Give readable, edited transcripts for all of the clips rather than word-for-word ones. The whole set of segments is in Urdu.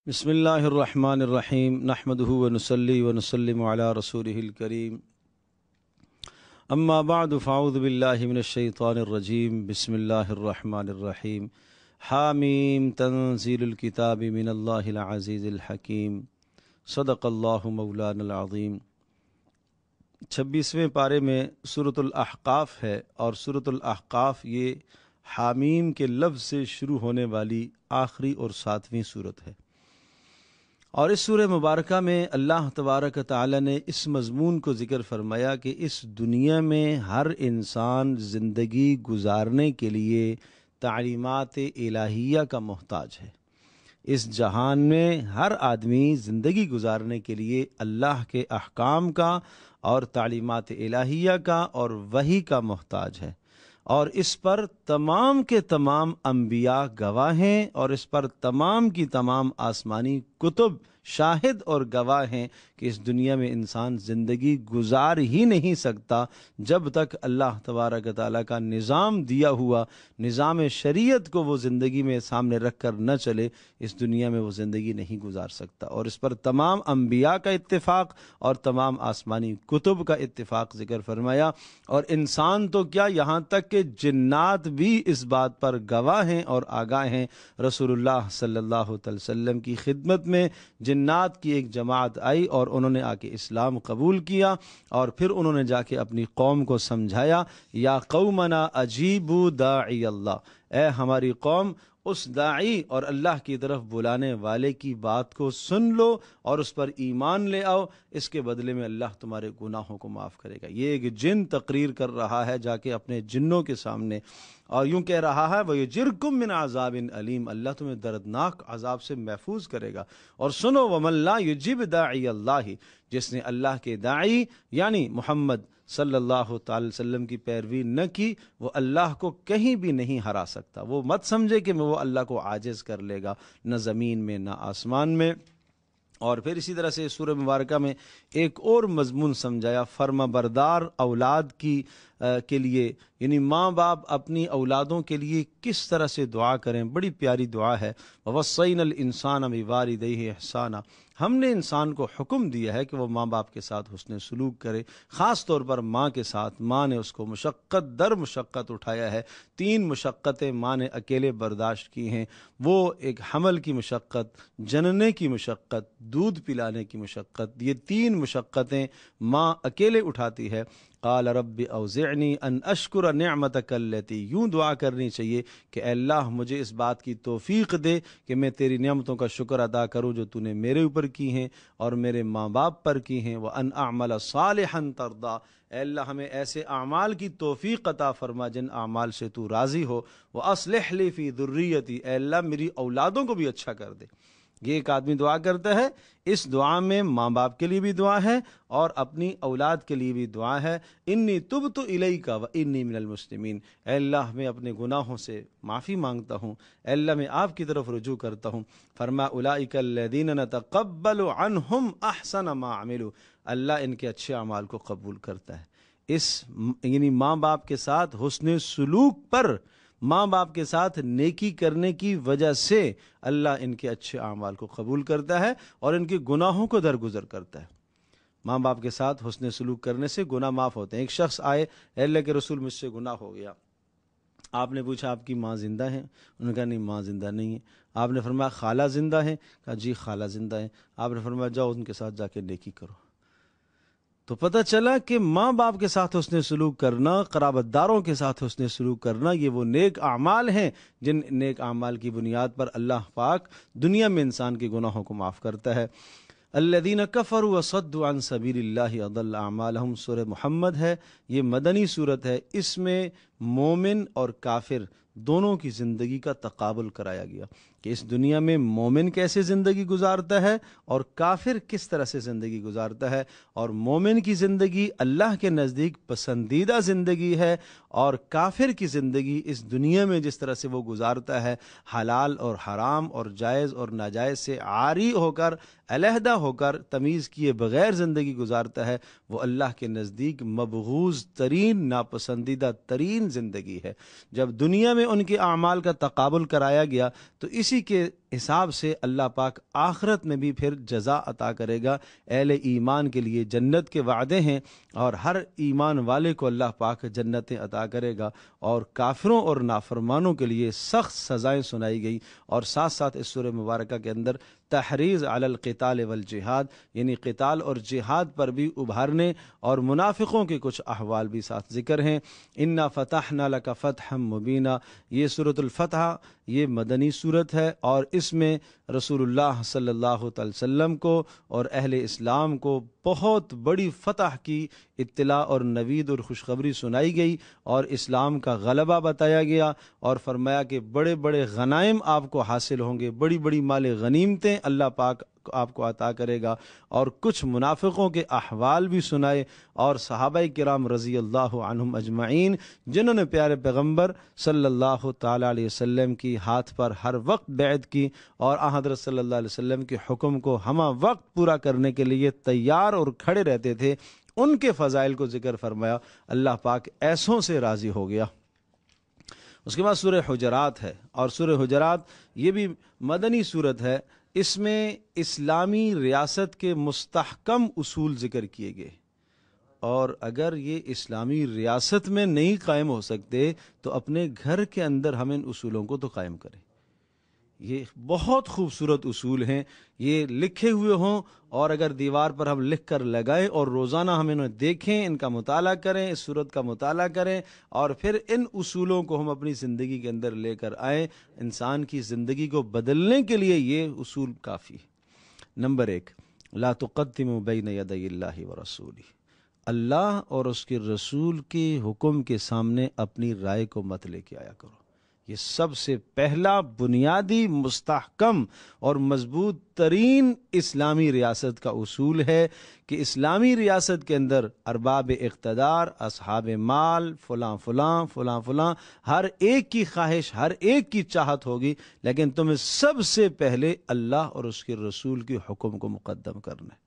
بسم اللہ الرحمن الرحیم نحمده ونصلی ونسلم علی رسوله الکریم اما بعد فاعوذ باللہ من الشیطان الرجیم بسم اللہ الرحمن الرحیم حامیم تنزیل الکتاب من اللہ العزیز الحکیم صدق اللہ مولانا العظیم۔ 26ویں پارے میں سورۃ الاحقاف ہے اور سورۃ الاحقاف یہ حامیم کے لفظ سے شروع ہونے والی آخری اور 7ویں سورت ہے، اور اس سورہ مبارکہ میں اللہ تبارک تعالی نے اس مضمون کو ذکر فرمایا کہ اس دنیا میں ہر انسان زندگی گزارنے کے لیے تعلیمات الہیہ کا محتاج ہے۔ اس جہان میں ہر آدمی زندگی گزارنے کے لیے اللہ کے احکام کا اور تعلیمات الہیہ کا اور وحی کا محتاج ہے، اور اس پر تمام کے تمام انبیاء گواہ ہیں، اور اس پر تمام کی تمام آسمانی کتب شاہد اور گواہ ہیں کہ اس دنیا میں انسان زندگی گزار ہی نہیں سکتا جب تک اللہ تبارک تعالیٰ کا نظام دیا ہوا نظام شریعت کو وہ زندگی میں سامنے رکھ کر نہ چلے، اس دنیا میں وہ زندگی نہیں گزار سکتا۔ اور اس پر تمام انبیاء کا اتفاق اور تمام آسمانی کتب کا اتفاق ذکر فرمایا، اور انسان تو کیا یہاں تک کہ جنات بھی اس بات پر گواہ ہیں اور آگاہ ہیں۔ رسول اللہ صلی اللہ علیہ وسلم کی خدمت میں جنات کی ایک جماعت آئی اور انہوں نے آ کے اسلام قبول کیا، اور پھر انہوں نے جا کے اپنی قوم کو سمجھایا، یا قومنا اجیبوا داعی اللہ، اے ہماری قوم اس داعی اور اللہ کی طرف بلانے والے کی بات کو سن لو اور اس پر ایمان لے آؤ، اس کے بدلے میں اللہ تمہارے گناہوں کو معاف کرے گا۔ یہ ایک جن تقریر کر رہا ہے جا کے اپنے جنوں کے سامنے، اور یوں کہہ رہا ہے وَيُجِرْكُم مِّنْ عَذَابٍ علیم، اللہ تمہیں دردناک عذاب سے محفوظ کرے گا۔ اور سنو وَمَن لَا يُجِبْ دَاعِيَ اللَّهِ، جس نے اللہ کے داعی یعنی محمد صلی اللہ تعالی وسلم کی پیروی نہ کی، وہ اللہ کو کہیں بھی نہیں ہرا سکتا۔ وہ مت سمجھے کہ وہ اللہ کو عاجز کر لے گا، نہ زمین میں نہ آسمان میں۔ اور پھر اسی طرح سے سورہ مبارکہ میں ایک اور مضمون سمجھایا، فرما بردار اولاد کے لیے، یعنی ماں باپ اپنی اولادوں کے لیے کس طرح سے دعا کریں۔ بڑی پیاری دعا ہے، وَوَصَّيْنَا الْإِنسَانَ بِوَالِدَيْهِ احسانا، ہم نے انسان کو حکم دیا ہے کہ وہ ماں باپ کے ساتھ حسن سلوک کرے، خاص طور پر ماں کے ساتھ۔ ماں نے اس کو مشقت در مشقت اٹھایا ہے، 3 مشقتیں ماں نے اکیلے برداشت کی ہیں، وہ ایک حمل کی مشقت، جننے کی مشقت، دودھ پلانے کی مشقت، یہ 3 مشقتیں ماں اکیلے اٹھاتی ہے۔ قال رب اوزعنی ان اشکر نعمتک التی، یوں دعا کرنی چاہیے کہ اے اللہ مجھے اس بات کی توفیق دے کہ میں تیری نعمتوں کا شکر ادا کروں جو تو نے میرے اوپر کی ہیں اور میرے ماں باپ پر کی ہیں۔ وان اعمل صالحا ترضی، اے اللہ ہمیں ایسے اعمال کی توفیق عطا فرما جن اعمال سے تو راضی ہو۔ واصلح لی فی ذریتی، اے اللہ میری اولادوں کو بھی اچھا کر دے۔ یہ ایک آدمی دعا کرتا ہے، اس دعا میں ماں باپ کے لیے بھی دعا ہے اور اپنی اولاد کے لیے بھی دعا ہے۔ انی تبت الیک وانی من المسلمین، اے اللہ میں اپنے گناہوں سے معافی مانگتا ہوں، اے اللہ میں آپ کی طرف رجوع کرتا ہوں۔ فرما اولئک الذین نتقبل عنہم احسن ما عملوا، اللہ ان کے اچھے اعمال کو قبول کرتا ہے۔ اس یعنی ماں باپ کے ساتھ حسن سلوک پر، ماں باپ کے ساتھ نیکی کرنے کی وجہ سے اللہ ان کے اچھے اعمال کو قبول کرتا ہے اور ان کے گناہوں کو درگزر کرتا ہے۔ ماں باپ کے ساتھ حسن سلوک کرنے سے گناہ معاف ہوتے ہیں۔ ایک شخص آئے، اے اللہ کے رسول مجھ سے گناہ ہو گیا۔ آپ نے پوچھا آپ کی ماں زندہ ہیں؟ انہوں نے کہا نہیں ماں زندہ نہیں ہے۔ آپ نے فرمایا خالہ زندہ ہیں؟ کہا جی خالہ زندہ ہیں۔ آپ نے فرمایا جاؤ ان کے ساتھ جا کے نیکی کرو۔ تو پتہ چلا کہ ماں باپ کے ساتھ حسن سلوک کرنا، قرابت داروں کے ساتھ حسن سلوک کرنا، یہ وہ نیک اعمال ہیں جن نیک اعمال کی بنیاد پر اللہ پاک دنیا میں انسان کے گناہوں کو معاف کرتا ہے۔ الذین کفروا وصدوا عن سبیل اللہ اضل اعمالہم، سورہ محمد ہے، یہ مدنی صورت ہے۔ اس میں مومن اور کافر دونوں کی زندگی کا تقابل کرایا گیا کہ اس دنیا میں مومن کیسے زندگی گزارتا ہے اور کافر کس طرح سے زندگی گزارتا ہے۔ اور مومن کی زندگی اللہ کے نزدیک پسندیدہ زندگی ہے، اور کافر کی زندگی اس دنیا میں جس طرح سے وہ گزارتا ہے، حلال اور حرام اور جائز اور ناجائز سے عاری ہو کر، علیحدہ ہو کر، تمیز کیے بغیر زندگی گزارتا ہے، وہ اللہ کے نزدیک مبغوض ترین، ناپسندیدہ ترین زندگی ہے۔ جب دنیا میں ان کے اعمال کا تقابل کرایا گیا تو اسی کے حساب سے اللہ پاک آخرت میں بھی پھر جزا عطا کرے گا۔ اہل ایمان کے لیے جنت کے وعدے ہیں اور ہر ایمان والے کو اللہ پاک جنتیں عطا کرے گا، اور کافروں اور نافرمانوں کے لیے سخت سزائیں سنائی گئی۔ اور ساتھ ساتھ اس سورہ مبارکہ کے اندر تحریض علی القتال والجہاد، یعنی قتال اور جہاد پر بھی ابھارنے اور منافقوں کے کچھ احوال بھی ساتھ ذکر ہیں۔ انا فتحنا لک فتحا مبینا، یہ سورۃ الفتح یہ مدنی صورت ہے، اور اس میں رسول اللہ صلی اللہ تعالی وسلم کو اور اہل اسلام کو بہت بڑی فتح کی اطلاع اور نوید اور خوشخبری سنائی گئی، اور اسلام کا غلبہ بتایا گیا، اور فرمایا کہ بڑے بڑے غنائم آپ کو حاصل ہوں گے، بڑی بڑی مال غنیمتیں اللہ پاک آپ کو عطا کرے گا، اور کچھ منافقوں کے احوال بھی سنائے، اور صحابہ کرام رضی اللہ عنہم اجمعین جنہوں نے پیارے پیغمبر صلی اللہ تعالی علیہ وسلم کی ہاتھ پر ہر وقت بیعت کی اور حضرت صلی اللہ علیہ وسلم کے حکم کو ہمہ وقت پورا کرنے کے لیے تیار اور کھڑے رہتے تھے، ان کے فضائل کو ذکر فرمایا۔ اللہ پاک ایسوں سے راضی ہو گیا۔ اس کے بعد سورہ حجرات ہے، اور سورہ حجرات یہ بھی مدنی صورت ہے۔ اس میں اسلامی ریاست کے مستحکم اصول ذکر کیے گئے، اور اگر یہ اسلامی ریاست میں نہیں قائم ہو سکتے تو اپنے گھر کے اندر ہم ان اصولوں کو تو قائم کریں۔ یہ بہت خوبصورت اصول ہیں، یہ لکھے ہوئے ہوں، اور اگر دیوار پر ہم لکھ کر لگائیں اور روزانہ ہم انہیں دیکھیں، ان کا مطالعہ کریں، اس صورت کا مطالعہ کریں، اور پھر ان اصولوں کو ہم اپنی زندگی کے اندر لے کر آئیں، انسان کی زندگی کو بدلنے کے لیے یہ اصول کافی ہے۔ نمبر 1، لا تقدموا بین یدی اللہ ورسولہ، اللہ اور اس کے رسول کے حکم کے سامنے اپنی رائے کو مت لے کے آیا کرو۔ یہ سب سے پہلا بنیادی مستحکم اور مضبوط ترین اسلامی ریاست کا اصول ہے کہ اسلامی ریاست کے اندر ارباب اقتدار، اصحاب مال، فلاں فلاں فلاں فلاں، ہر ایک کی خواہش، ہر ایک کی چاہت ہوگی، لیکن تمہیں سب سے پہلے اللہ اور اس کے رسول کے حکم کو مقدم کرنا ہے۔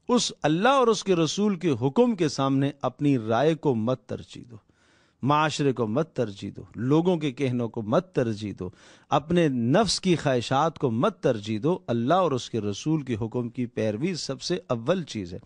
اس اللہ اور اس کے رسول کے حکم کے سامنے اپنی رائے کو مت ترجیح دو، معاشرے کو مت ترجیح دو، لوگوں کے کہنوں کو مت ترجیح دو، اپنے نفس کی خواہشات کو مت ترجیح دو۔ اللہ اور اس کے رسول کے حکم کی پیروی سب سے اول چیز ہے۔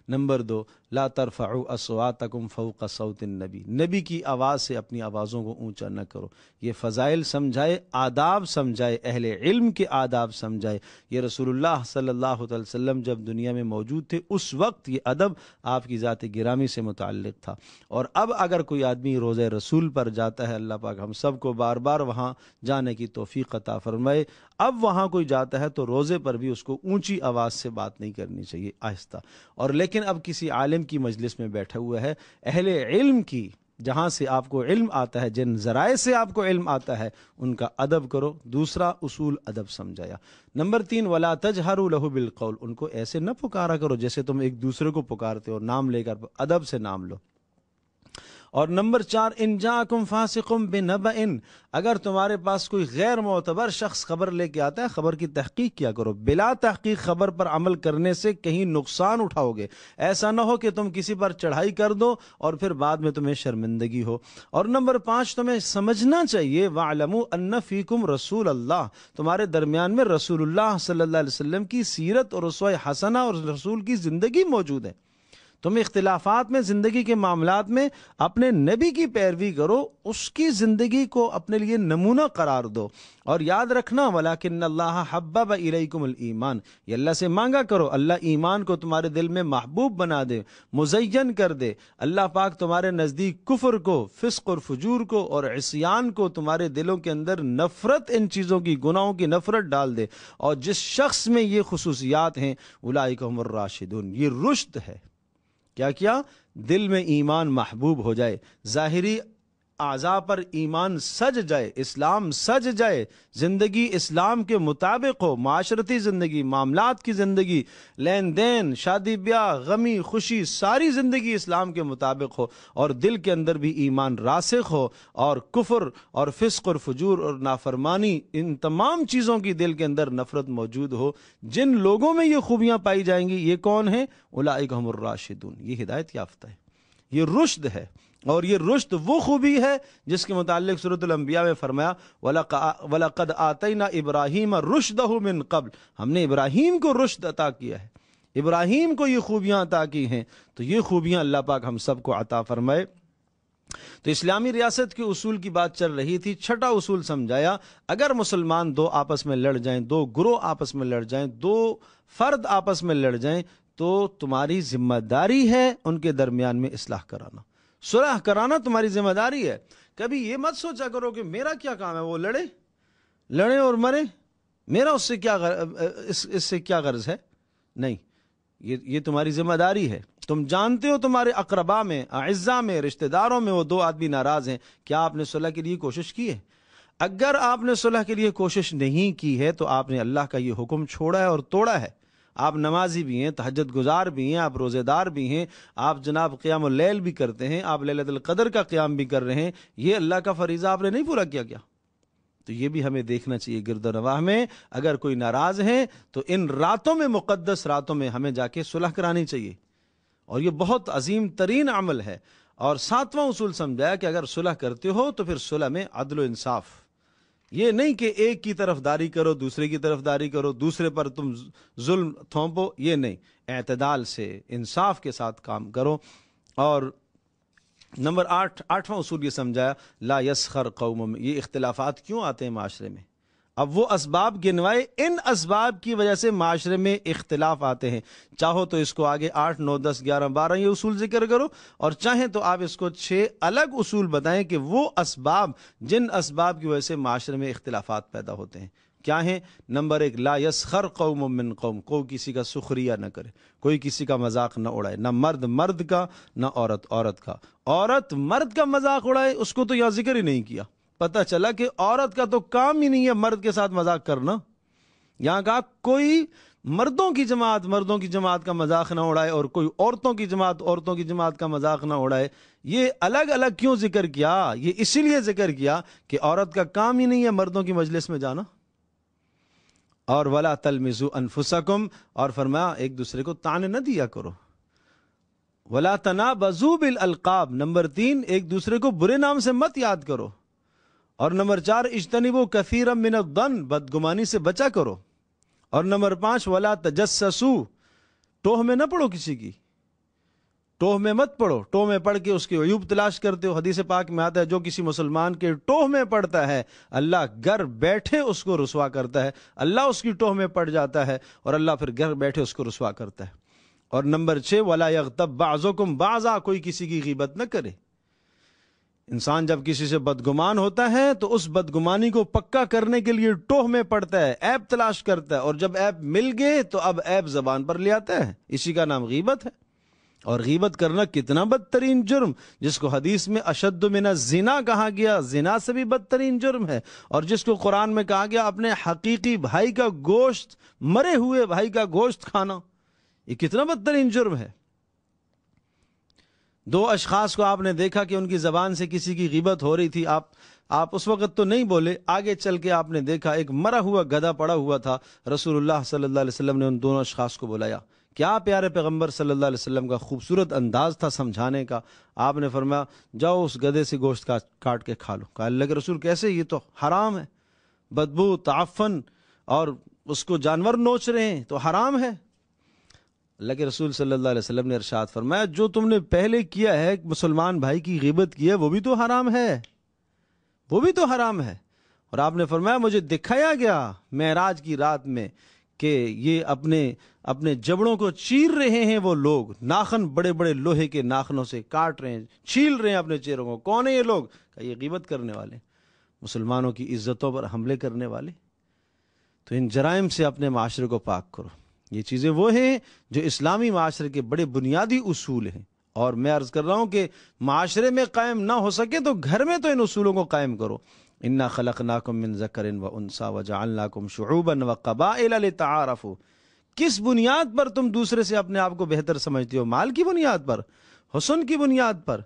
نمبر 2، لا ترفعوا اصواتکم فوق صوت النبی، نبی کی آواز سے اپنی آوازوں کو اونچا نہ کرو۔ یہ فضائل سمجھائے، آداب سمجھائے، اہل علم کے آداب سمجھائے۔ یہ رسول اللہ صلی اللہ علیہ وسلم جب دنیا میں موجود تھے اس وقت یہ ادب آپ کی ذات گرامی سے متعلق تھا، اور اب اگر کوئی آدمی روضہ رسول پر جاتا ہے، اللہ پاک ہم سب کو بار بار وہاں جانے کی توفیق عطا فرمائے، اب وہاں کوئی جاتا ہے تو روزے پر بھی اس کو اونچی آواز سے بات نہیں کرنی چاہیے، آہستہ۔ اور لیکن اب کسی عالم کی مجلس میں بیٹھا ہوا ہے، اہل علم کی جہاں سے آپ کو علم آتا ہے، جن ذرائع سے آپ کو علم آتا ہے، ان کا ادب کرو۔ دوسرا اصول ادب سمجھایا۔ نمبر 3، ولا تجہروا لہ بالقول، ان کو ایسے نہ پکارا کرو جیسے تم ایک دوسرے کو پکارتے ہو، نام لے کر، ادب سے نام لو۔ اور نمبر 4، ان جاءکم فاسق بنبأ، اگر تمہارے پاس کوئی غیر معتبر شخص خبر لے کے آتا ہے، خبر کی تحقیق کیا کرو۔ بلا تحقیق خبر پر عمل کرنے سے کہیں نقصان اٹھاؤ گے، ایسا نہ ہو کہ تم کسی پر چڑھائی کر دو اور پھر بعد میں تمہیں شرمندگی ہو۔ اور نمبر 5، تمہیں سمجھنا چاہیے وَاعْلَمُوا أَنَّ فِيكُمْ رسول اللہ، تمہارے درمیان میں رسول اللہ صلی اللہ علیہ وسلم کی سیرت اور اسوہ حسنہ اور رسول کی زندگی موجود ہے۔ تم اختلافات میں، زندگی کے معاملات میں اپنے نبی کی پیروی کرو، اس کی زندگی کو اپنے لیے نمونہ قرار دو۔ اور یاد رکھنا وَلَكِنَّ اللَّهَ حَبَّبَ إِلَيْكُمُ الْإِيمَانَ، یہ اللہ سے مانگا کرو اللہ ایمان کو تمہارے دل میں محبوب بنا دے، مزین کر دے۔ اللہ پاک تمہارے نزدیک کفر کو، فسق اور فجور کو اور عصیان کو تمہارے دلوں کے اندر نفرت، ان چیزوں کی، گناہوں کی نفرت ڈال دے۔ اور جس شخص میں یہ خصوصیات ہیں اولئک هم الراشدون، یہ رشد ہے۔ کیا دل میں ایمان محبوب ہو جائے، ظاہری اعضاء پر ایمان سج جائے، اسلام سج جائے، زندگی اسلام کے مطابق ہو، معاشرتی زندگی، معاملات کی زندگی، لین دین، شادی بیاہ، غمی خوشی، ساری زندگی اسلام کے مطابق ہو، اور دل کے اندر بھی ایمان راسخ ہو، اور کفر اور فسق اور فجور اور نافرمانی، ان تمام چیزوں کی دل کے اندر نفرت موجود ہو۔ جن لوگوں میں یہ خوبیاں پائی جائیں گی، یہ کون ہیں؟ اولئک هم الراشدون، یہ ہدایت یافتہ ہے۔ یہ رشد ہے، اور یہ رشد وہ خوبی ہے جس کے متعلق سورۃ الانبیاء میں فرمایا وَلَقَدْ آتَيْنَا إِبْرَاهِيمَ رُشْدَهُ مِن قبل، ہم نے ابراہیم کو رشد عطا کیا ہے، ابراہیم کو یہ خوبیاں عطا کی ہیں، تو یہ خوبیاں اللہ پاک ہم سب کو عطا فرمائے۔ تو اسلامی ریاست کے اصول کی بات چل رہی تھی، چھٹا اصول سمجھایا، اگر مسلمان دو آپس میں لڑ جائیں، دو گروہ آپس میں لڑ جائیں، دو فرد آپس میں لڑ جائیں، تو تمہاری ذمہ داری ہے ان کے درمیان میں اصلاح کرانا، صلح کرانا تمہاری ذمہ داری ہے۔ کبھی یہ مت سوچا کرو کہ میرا کیا کام ہے، وہ لڑے اور مرے، میرا اس سے کیا غرض ہے، نہیں، یہ تمہاری ذمہ داری ہے۔ تم جانتے ہو تمہارے اقربا میں، اعزاء میں، رشتہ داروں میں وہ دو آدمی ناراض ہیں، کیا آپ نے صلح کے لیے کوشش کی ہے؟ اگر آپ نے صلح کے لیے کوشش نہیں کی ہے تو آپ نے اللہ کا یہ حکم چھوڑا ہے اور توڑا ہے۔ آپ نمازی بھی ہیں، تہجد گزار بھی ہیں، آپ روزے دار بھی ہیں، آپ جناب قیام اللیل بھی کرتے ہیں، آپ لیلۃ القدر کا قیام بھی کر رہے ہیں، یہ اللہ کا فریضہ آپ نے نہیں پورا کیا کیا؟ تو یہ بھی ہمیں دیکھنا چاہیے گرد و نواح میں، اگر کوئی ناراض ہے تو ان راتوں میں، مقدس راتوں میں ہمیں جا کے صلح کرانی چاہیے، اور یہ بہت عظیم ترین عمل ہے۔ اور ساتواں اصول سمجھایا کہ اگر صلح کرتے ہو تو پھر صلح میں عدل و انصاف، یہ نہیں کہ ایک کی طرف داری کرو، دوسرے کی طرف داری کرو، دوسرے پر تم ظلم تھوپو، یہ نہیں، اعتدال سے، انصاف کے ساتھ کام کرو۔ اور نمبر 8واں اصول یہ سمجھایا لا یسخر قوم، یہ اختلافات کیوں آتے ہیں معاشرے میں؟ اب وہ اسباب گنوائے، ان اسباب کی وجہ سے معاشرے میں اختلاف آتے ہیں۔ چاہو تو اس کو آگے 8، 9، 10، 11، 12 یہ اصول ذکر کرو، اور چاہیں تو آپ اس کو 6 الگ اصول بتائیں کہ وہ اسباب، جن اسباب کی وجہ سے معاشرے میں اختلافات پیدا ہوتے ہیں کیا ہیں۔ نمبر 1، لا یسخر قوم من قوم، کوئی کسی کا سخریہ نہ کرے، کوئی کسی کا مذاق نہ اڑائے، نہ مرد مرد کا، نہ عورت کا۔ عورت مرد کا مذاق اڑائے، اس کو تو یہاں ذکر ہی نہیں کیا۔ پتہ چلا کہ عورت کا تو کام ہی نہیں ہے مرد کے ساتھ مذاق کرنا، یہاں کہا کوئی مردوں کی جماعت کا مذاق نہ اڑائے، اور کوئی عورتوں کی جماعت کا مذاق نہ اڑائے۔ یہ الگ الگ کیوں ذکر کیا؟ یہ اسی لیے ذکر کیا کہ عورت کا کام ہی نہیں ہے مردوں کی مجلس میں جانا۔ اور ولا تلمزوا انفسکم، اور فرمایا ایک دوسرے کو طعنے نہ دیا کرو۔ ولا تنابزوا بالالقاب، نمبر 3، ایک دوسرے کو برے نام سے مت یاد کرو۔ اور نمبر 4، اجتنبوا کثیرا من الظن، بدگمانی سے بچا کرو۔ اور نمبر 5، ولا تجسسوا، ٹوہ میں نہ پڑو، کسی کی ٹوہ میں مت پڑو، ٹوہ میں پڑھ کے اس کے عیوب تلاش کرتے ہو۔ حدیث پاک میں آتا ہے جو کسی مسلمان کے ٹوہ میں پڑتا ہے اللہ گھر بیٹھے اس کو رسوا کرتا ہے، اللہ اس کی ٹوہ میں پڑ جاتا ہے اور اللہ پھر گھر بیٹھے اس کو رسوا کرتا ہے۔ اور نمبر 6، ولا یغتب بعضکم بعضا، کوئی کسی کی غیبت نہ کرے۔ انسان جب کسی سے بدگمان ہوتا ہے تو اس بدگمانی کو پکا کرنے کے لیے ٹوہ میں پڑتا ہے، عیب تلاش کرتا ہے، اور جب عیب مل گئے تو اب عیب زبان پر لے آتا ہے، اسی کا نام غیبت ہے۔ اور غیبت کرنا کتنا بدترین جرم، جس کو حدیث میں اشد من الزنا کہا گیا، زنا سے بھی بدترین جرم ہے، اور جس کو قرآن میں کہا گیا اپنے حقیقی بھائی کا گوشت، مرے ہوئے بھائی کا گوشت کھانا، یہ کتنا بدترین جرم ہے۔ 2 اشخاص کو آپ نے دیکھا کہ ان کی زبان سے کسی کی غیبت ہو رہی تھی، آپ اس وقت تو نہیں بولے، آگے چل کے آپ نے دیکھا ایک مرا ہوا گدھا پڑا ہوا تھا، رسول اللہ صلی اللہ علیہ وسلم نے ان دونوں اشخاص کو بلایا۔ کیا پیارے پیغمبر صلی اللہ علیہ وسلم کا خوبصورت انداز تھا سمجھانے کا۔ آپ نے فرمایا جاؤ اس گدھے سے گوشت کاٹ کے کھا لو۔ کہا اللہ کے رسول کیسے، یہ تو حرام ہے، بدبو، تعفن، اور اس کو جانور نوچ رہے ہیں تو حرام ہے۔ اللہ کے رسول صلی اللہ علیہ وسلم نے ارشاد فرمایا جو تم نے پہلے کیا ہے، مسلمان بھائی کی غیبت کی ہے، وہ بھی تو حرام ہے، وہ بھی تو حرام ہے۔ اور آپ نے فرمایا مجھے دکھایا گیا معراج کی رات میں کہ یہ اپنے جبڑوں کو چیر رہے ہیں، وہ لوگ ناخن بڑے بڑے لوہے کے ناخنوں سے کاٹ رہے ہیں، چھیل رہے ہیں اپنے چہروں کو۔ کون ہیں یہ لوگ؟ کہ یہ غیبت کرنے والے، مسلمانوں کی عزتوں پر حملے کرنے والے۔ تو ان جرائم سے اپنے معاشرے کو پاک کرو۔ یہ چیزیں وہ ہیں جو اسلامی معاشرے کے بڑے بنیادی اصول ہیں، اور میں عرض کر رہا ہوں کہ معاشرے میں قائم نہ ہو سکے تو گھر میں تو ان اصولوں کو قائم کرو۔ انا خلقناکم من ذکر و انثی وجعلناکم شعوبا وقبائل لتعارفوا۔ کس بنیاد پر تم دوسرے سے اپنے آپ کو بہتر سمجھتے ہو؟ مال کی بنیاد پر، حسن کی بنیاد پر،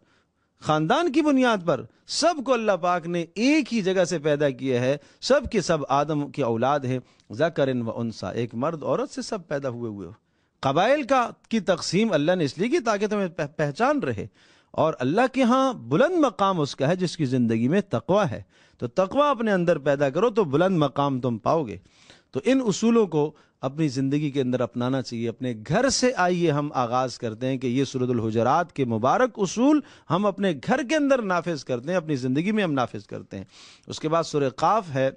خاندان کی بنیاد پر؟ سب کو اللہ پاک نے ایک ہی جگہ سے پیدا کیا ہے، سب کے سب آدم کی اولاد ہیں، ذکر و انثی، ایک مرد عورت سے سب پیدا ہوئے ہو۔ قبائل کی تقسیم اللہ نے اس لیے کی تاکہ تمہیں پہچان رہے، اور اللہ کے ہاں بلند مقام اس کا ہے جس کی زندگی میں تقوی ہے. تو تقوی اپنے اندر پیدا کرو تو بلند مقام تم پاؤ گے. تو ان اصولوں کو اپنی زندگی کے اندر اپنانا چاہیے. اپنے گھر سے آئیے ہم آغاز کرتے ہیں کہ یہ سورۃ الحجرات کے مبارک اصول ہم اپنے گھر کے اندر نافذ کرتے ہیں، اپنی زندگی میں ہم نافذ کرتے ہیں. اس کے بعد سورہ قاف ہے،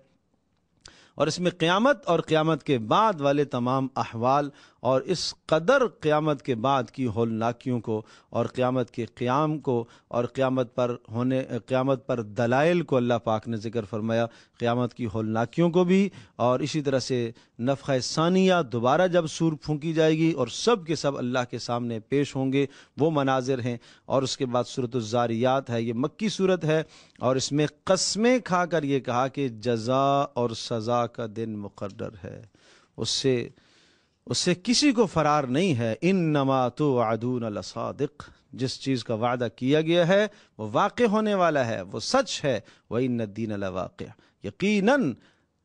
اور اس میں قیامت اور قیامت کے بعد والے تمام احوال اور اس قدر قیامت کے بعد کی ہولناکیوں کو اور قیامت کے قیام کو اور قیامت پر دلائل کو اللہ پاک نے ذکر فرمایا، قیامت کی ہولناکیوں کو بھی، اور اسی طرح سے نفخہ ثانیہ دوبارہ جب سور پھونکی جائے گی اور سب کے سب اللہ کے سامنے پیش ہوں گے، وہ مناظر ہیں. اور اس کے بعد سورۃ الزاریات ہے، یہ مکی صورت ہے، اور اس میں قسمیں کھا کر یہ کہا کہ جزا اور سزا کا دن مقرر ہے، اس سے کسی کو فرار نہیں ہے. انما توعدون لصادق، جس چیز کا وعدہ کیا گیا ہے وہ واقع ہونے والا ہے، وہ سچ ہے. وَإِنَّ الدِّينَ لَوَاقِعٌ، یقیناً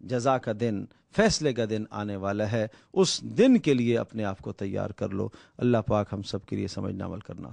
جزا کا دن، فیصلے کا دن آنے والا ہے. اس دن کے لیے اپنے آپ کو تیار کر لو. اللہ پاک ہم سب کے لیے سمجھنا عمل کرنا